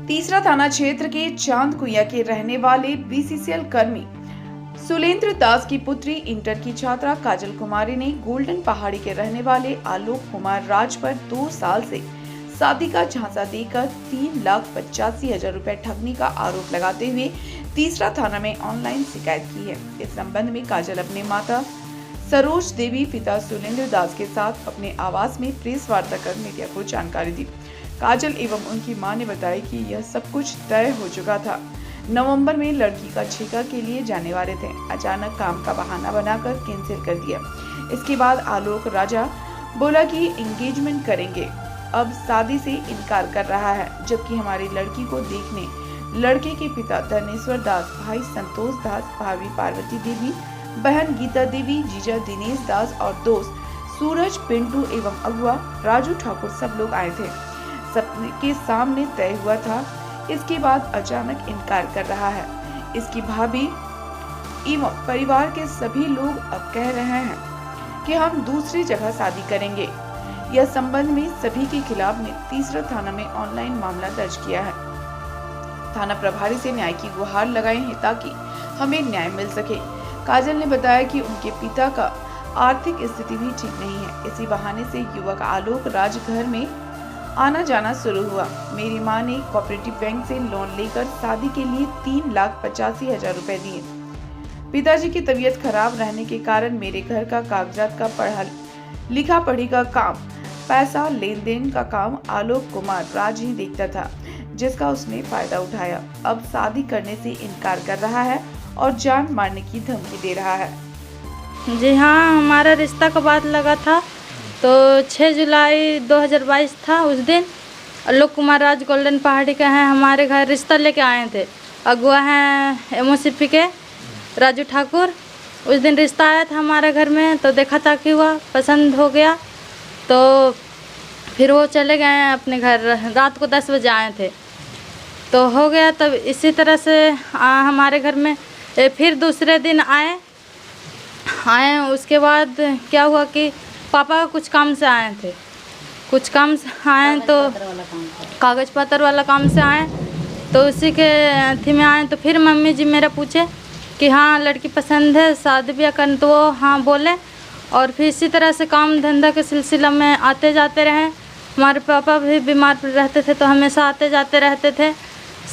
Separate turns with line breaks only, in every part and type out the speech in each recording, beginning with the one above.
तीसरा थाना क्षेत्र के चांदकुइया के रहने वाले बीसीसीएल कर्मी सुलेंद्र दास की पुत्री इंटर की छात्रा काजल कुमारी ने गोल्डन पहाड़ी के रहने वाले आलोक कुमार राज पर 2 साल से शादी का झांसा देकर 3,85,000 रुपए ठगने का आरोप लगाते हुए तीसरा थाना में ऑनलाइन शिकायत की है। इस संबंध में काजल अपने माता सरोज देवी पिता सुलेंद्र दास के साथ अपने आवास में प्रेस वार्ता कर मीडिया को जानकारी दी। काजल एवं उनकी मां ने बताया कि यह सब कुछ तय हो चुका था। नवंबर में लड़की का छेका के लिए जाने वाले थे, अचानक काम का बहाना बनाकर कैंसिल कर दिया। इसके बाद आलोक राजा बोला कि एंगेजमेंट करेंगे, अब शादी से इनकार कर रहा है, जबकि हमारी लड़की को देखने लड़के के पिता धनेश्वर दास, भाई संतोष दास, भाभी पार्वती देवी, बहन गीता देवी, जीजा दिनेश दास और दोस्त सूरज, पिंटू एवं अगुआ राजू ठाकुर सब लोग आए थे। सबके सामने तय हुआ था। इसके बाद अचानक इनकार कर रहा है। इसकी भाभी एवं परिवार के सभी लोग अब कह रहे हैं कि हम दूसरी जगह शादी करेंगे। यह संबंध में सभी के खिलाफ ने तीसरा थाना में ऑनलाइन मामला दर्ज किया है। थाना प्रभारी से न्याय की गुहार लगाई है ताकि हमें न्याय मिल सके। काजल ने बताया कि उनके पिता का आर्थिक स्थिति भी ठीक नहीं है। इसी बहाने से युवक आलोक राज घर में आना जाना शुरू हुआ। मेरी मां ने कोऑपरेटिव बैंक से लोन लेकर शादी के लिए 3,85,000 रुपए दिए। पिताजी की तबीयत खराब रहने के कारण मेरे घर का कागजात का पढ़ा लिखा पढ़ी का काम, पैसा लेन देन का काम आलोक कुमार राज ही देखता था, जिसका उसने फायदा उठाया। अब शादी करने से इनकार कर रहा है और जान मारने की धमकी दे रहा है।
जी हाँ, हमारा रिश्ता का बात लगा था तो 6 जुलाई 2022 था। उस दिन आलोक कुमार राज गोल्डन पहाड़ी का है, हमारे घर रिश्ता लेके आए थे। अगुआ हैं एमओसीपी के राजू ठाकुर। उस दिन रिश्ता आया था हमारे घर में तो देखा ताकि हुआ, पसंद हो गया तो फिर वो चले गए अपने घर। रात को 10 बजे आए थे तो हो गया। तब इसी तरह से हमारे घर में फिर दूसरे दिन आए। उसके बाद क्या हुआ कि पापा कुछ काम से आए थे, कुछ काम से आए तो कागज़ पत्र वाला काम से आए तो उसी के अथी में आए। तो फिर मम्मी जी मेरा पूछे कि हाँ लड़की पसंद है, शादी ब्याह करना, तो वो हाँ बोले। और फिर इसी तरह से काम धंधा के सिलसिला में आते जाते रहे। हमारे पापा भी बीमार रहते थे तो हमेशा आते जाते रहते थे।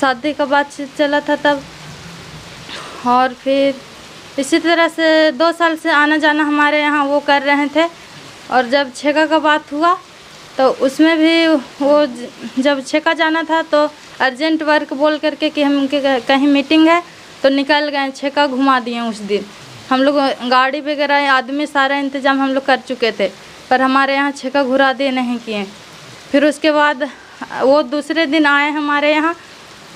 शादी का बातचीत चला था तब। और फिर इसी तरह से 2 साल से आना जाना हमारे यहाँ वो कर रहे थे। और जब छेका का बात हुआ तो उसमें भी वो जब छेका जाना था तो अर्जेंट वर्क बोल करके कि हम कहीं मीटिंग है तो निकल गए। छेका घुमा दिए उस दिन। हम लोग गाड़ी वगैरह आदमी सारा इंतज़ाम हम लोग कर चुके थे, पर हमारे यहाँ छेका घुरा दिए नहीं किए। फिर उसके बाद वो दूसरे दिन आए हमारे यहाँ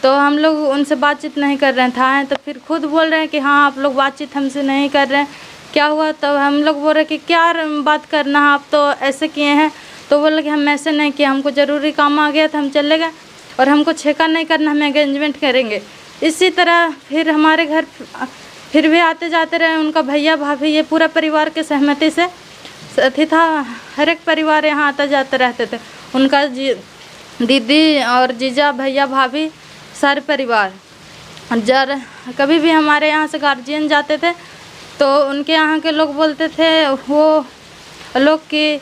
तो हम लोग उनसे बातचीत नहीं कर रहे थे। तो फिर खुद बोल रहे हैं कि हाँ आप लोग बातचीत हमसे नहीं कर रहे हैं, क्या हुआ? तब हम लोग बोल रहे कि क्या बात करना है, आप तो ऐसे किए हैं। तो बोले कि हम ऐसे नहीं किए, हमको ज़रूरी काम आ गया था, हम चले गए और हमको छेका नहीं करना, हम एंगेजमेंट करेंगे। इसी तरह फिर हमारे घर फिर भी आते जाते रहे। उनका भैया भाभी ये पूरा परिवार के सहमति से अथी था। हर एक परिवार यहाँ आते जाते रहते थे। उनका दीदी और जीजा भैया भाभी सारे परिवार। कभी भी हमारे यहाँ से गार्जियन जाते थे तो उनके यहाँ के लोग बोलते थे वो लोग कि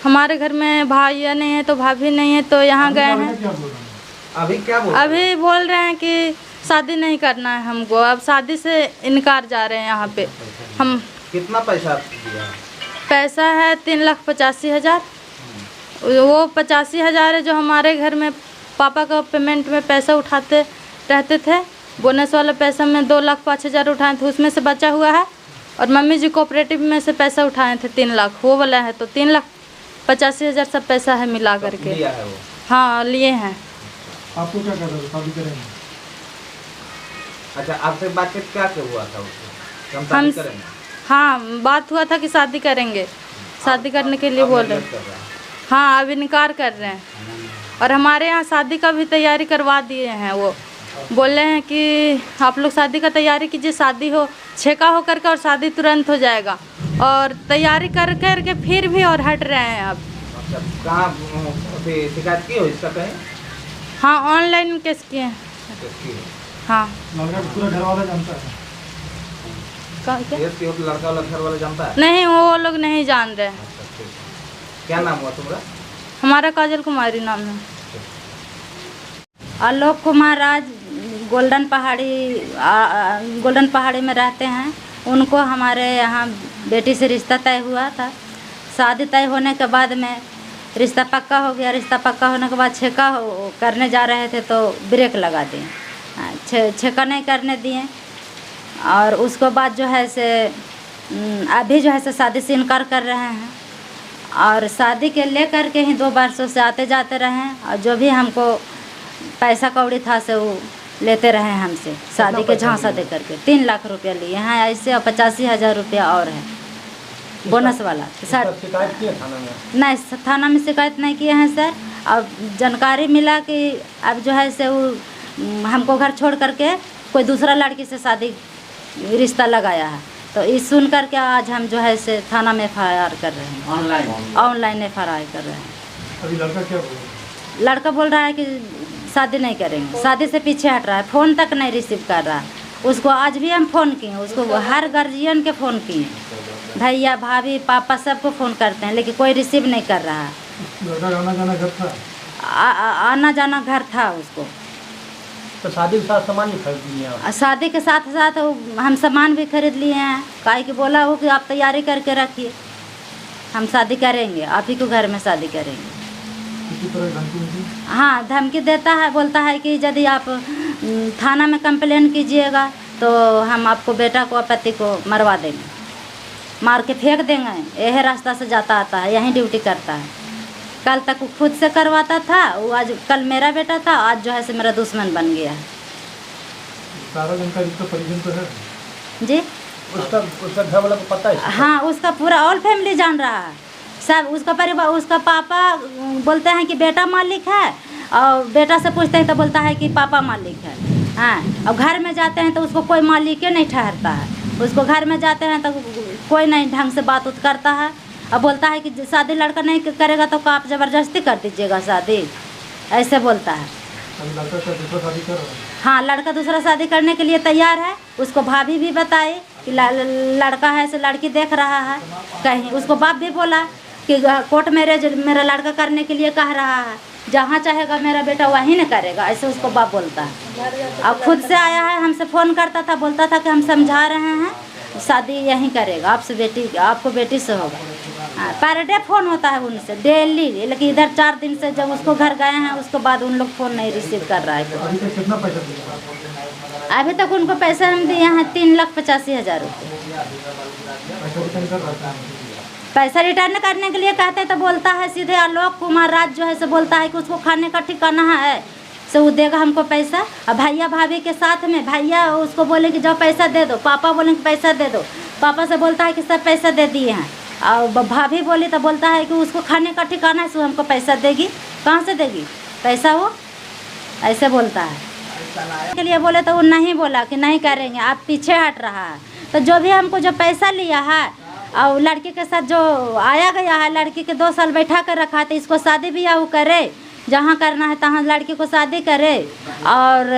हमारे घर में भाई नहीं है तो भाभी नहीं है तो यहाँ गए हैं।
अभी क्या बोल
अभी बोल रहे हैं कि शादी नहीं करना है हमको, अब शादी से इनकार जा रहे हैं यहाँ पे। हम
कितना पैसा दिया?
पैसा है 3,85,000। वो 85,000 है जो हमारे घर में पापा का पेमेंट में पैसा उठाते रहते थे। बोनस वाला पैसा में 2,05,000 उठाए थे, उसमें से बचा हुआ है। और मम्मी जी कोऑपरेटिव में से पैसा उठाए थे 3 लाख, वो वाला है। तो 3,85,000 सब पैसा है मिला करके।
लिया है वो?
हाँ लिए हैं।
आपको क्या कहता था शादी करेंगे?
अच्छा, आपसे बातचीत क्या हुआ था उससे?
हम
करेंगे?
हाँ बात हुआ था कि शादी करेंगे, शादी करने के लिए बोल रहे हैं। हाँ अब इनकार कर रहे हैं। और हमारे यहाँ शादी का भी तैयारी करवा दिए हैं। वो बोले हैं कि आप लोग शादी का तैयारी कीजिए, शादी हो छेका हो करके और शादी तुरंत हो जाएगा। और तैयारी कर करके फिर भी और हट रहे हैं अब।
कहाँ शिकायत की हो इसका कहीं?
हाँ ऑनलाइन केस किए हैं।
किसकी है?
हाँ
लड़का को पूरा घर वाला जानता है।
क्या?
केस की हो तो लड़का वाला घर वाला जानता है?
नहीं वो लोग नहीं जान रहे।
अच्छा ठीक है। क्या नाम हुआ तुम्हारा?
हमारा काजल कुमारी नाम है। आलोक कुमार राज गोल्डन पहाड़ी में रहते हैं। उनको हमारे यहाँ बेटी से रिश्ता तय हुआ था। शादी तय होने के बाद में रिश्ता पक्का हो गया। रिश्ता पक्का होने के बाद छेका करने जा रहे थे तो ब्रेक लगा दिए। छेका नहीं करने दिए और उसके बाद जो है से अभी जो है से शादी से इनकार कर रहे हैं। और शादी के लेकर के ही 2 वर्षों से आते जाते रहे और जो भी हमको पैसा कौड़ी था से वो लेते रहे हमसे। शादी के झांसा दे करके 3 लाख रुपया लिए हैं ऐसे और 85,000 रुपया और है बोनस वाला।
शिकायत की है थाना में?
नहीं थाना में शिकायत नहीं किए हैं सर। अब जानकारी मिला कि अब जो है से वो हमको घर छोड़ करके कोई दूसरा लड़की से शादी रिश्ता लगाया है। तो इस सुन करके आज हम जो है से थाना में FIR कर रहे हैं। ऑनलाइन FIR कर रहे हैं।
अभी लड़का क्या बोल रहा है?
लड़का बोल रहा है कि शादी नहीं करेंगे। शादी से पीछे हट रहा है। फ़ोन तक नहीं रिसीव कर रहा है। उसको आज भी हम फ़ोन किए। उसको हर गार्जियन के फ़ोन किए, भैया भाभी पापा सबको फ़ोन करते हैं लेकिन कोई रिसीव नहीं कर रहा है।
लड़का आना जाना घर था?
आना जाना घर था उसको।
तो शादी के साथ सामान भी खरीद लिए आप?
शादी के साथ साथ हम सामान भी खरीद लिए हैं। काहे कि बोला हो कि आप तैयारी करके रखिए, हम शादी करेंगे, आप ही को घर में शादी करेंगे।
किसी तरह धमकी मिली?
हाँ धमकी देता है। बोलता है कि यदि आप थाना में कंप्लेन कीजिएगा तो हम आपको बेटा को पति को मरवा देंगे, मार के फेंक देंगे। यही रास्ता से जाता आता है, यहीं ड्यूटी करता है। कल तक वो खुद से करवाता था वो, आज कल मेरा बेटा था, आज जो है से मेरा दुश्मन बन गया है।
सारा जानकारी इसका परिजन तो है
जी?
उसका घर वाला को पता है?
हाँ उसका पूरा ऑल फैमिली जान रहा है सब। उसका परिवार, उसका पापा बोलते हैं कि बेटा मालिक है और बेटा से पूछते हैं तो बोलता है कि पापा मालिक है। हाँ और घर में जाते हैं तो उसको कोई मालिक नहीं ठहरता है। उसको घर में जाते हैं तो कोई नहीं ढंग से बात उत करता है और बोलता है कि शादी लड़का नहीं करेगा तो आप ज़बरदस्ती कर दीजिएगा शादी, ऐसे बोलता है।
अभी लड़का का दूसरा शादी कर रहा है?
हाँ लड़का दूसरा शादी करने के लिए तैयार है। उसको भाभी भी बताई कि लड़का है से लड़की देख रहा है कहीं। उसको बाप भी बोला कि कोर्ट मैरिज मेरा लड़का करने के लिए कह रहा है, जहाँ चाहेगा मेरा बेटा वहीं न करेगा, ऐसे उसको बाप बोलता है। अब खुद से आया है, हमसे फ़ोन करता था, बोलता था कि हम समझा रहे हैं शादी यहीं करेगा, आपसे बेटी आपको बेटी से होगा। हाँ पर डे फ़ोन होता है उनसे डेली, लेकिन इधर 4 दिन से जब उसको घर गए हैं उसके बाद उन लोग फ़ोन नहीं रिसीव कर रहा है।
अभी तक कितना पैसा दिया?
अभी तक उनको पैसा हम दिए हैं 3,85,000 रुपये।
पैसा रिटर्न कर रहा है?
पैसा रिटर्न करने के लिए कहते तो बोलता है सीधे आलोक कुमार राज जो है से बोलता है कि उसको खाने का ठिकाना है से वो देगा हमको पैसा। और भैया भाभी के साथ में भैया उसको बोले कि जाओ पैसा दे दो, पापा बोले कि पैसा दे दो, पापा से बोलता है कि सब पैसा दे दिए हैं। और भाभी बोली तो बोलता है कि उसको खाने का ठिकाना है सो हमको पैसा देगी। कहाँ से देगी पैसा वो, ऐसे बोलता है। के लिए बोले तो वो नहीं बोला कि नहीं करेंगे, आप पीछे हट रहा है। तो जो भी हमको जो पैसा लिया है और लड़की के साथ जो आया गया है, लड़की के 2 साल बैठा कर रखा है तो इसको शादी ब्याह वो करे, जहाँ करना है तहाँ लड़की को शादी करे। और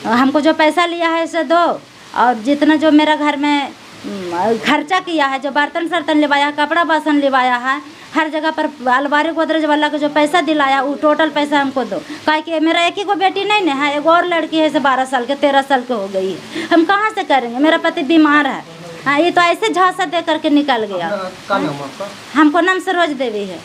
हमको जो पैसा लिया है इसे दो, और जितना जो मेरा घर में खर्चा किया है, जो बर्तन सर्तन लिवाया, कपड़ा बासन लिवाया है, हर जगह पर अलमारी गोदरेज वाला का जो पैसा दिलाया वो टोटल पैसा हमको दो। काहे कि मेरा एक ही को बेटी नहीं है, एक और लड़की है से 12 साल के 13 साल के हो गई है, हम कहाँ से करेंगे, मेरा पति बीमार है। हाँ ये तो ऐसे झांसा दे करके निकल गया।
क्या नाम है आपका?
हमको नाम सरोज देवी है।